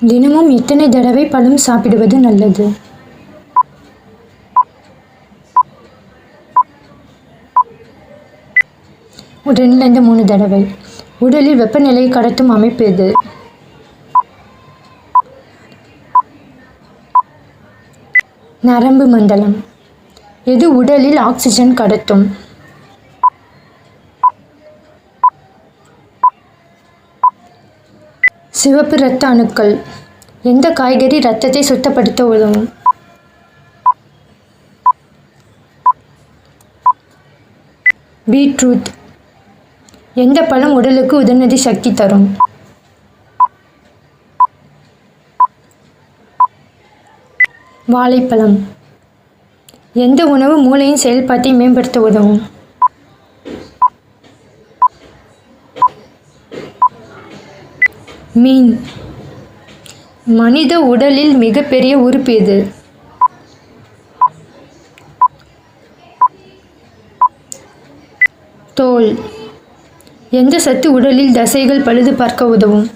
தினமும் எத்தனை தடவை பழம் சாப்பிடுவது நல்லது? ஒரு 2-3 தடவை. உடலில் வெப்பநிலையை கடத்தும் அமைப்பு எது? நரம்பு மண்டலம். எது உடலில் ஆக்சிஜன் கடத்தும்? சிவப்பு இரத்த அணுக்கள். எந்த காய்கறி இரத்தத்தை சுத்தப்படுத்த உதவும்? பீட்ரூட். எந்த பழம் உடலுக்கு உடனடி சக்தி தரும்? வாழைப்பழம். எந்த உணவு மூளையின் செயல்பாட்டை மேம்படுத்த உதவும்? மீன். மனித உடலில் மிகப்பெரிய உறுப்பு எது? தோல். எந்த சத்து உடலில் தசைகள் பழுது பார்க்க உதவும்?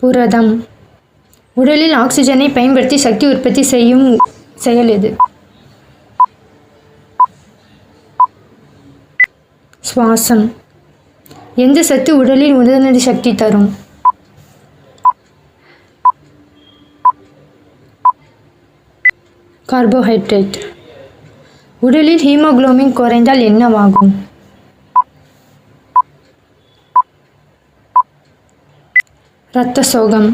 புரதம். உடலில் ஆக்சிஜனை பயன்படுத்தி சக்தி உற்பத்தி செய்யும் செயல் எது? சுவாசம். எந்த சத்து உடலில் உடனடி சக்தி தரும்? கார்போஹைட்ரேட். உடலில் ஹீமோகுளோபின் குறைந்தால் என்னவாகும்? இரத்த சோகம்.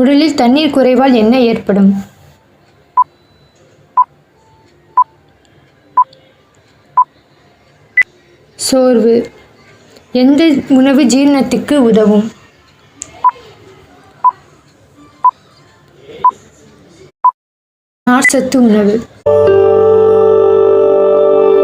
உடலில் தண்ணீர் குறைவால் என்ன ஏற்படும்? சோர்வு. எந்த உணவு ஜீரணத்துக்கு உதவும்? நார்ச்சத்து உணவு.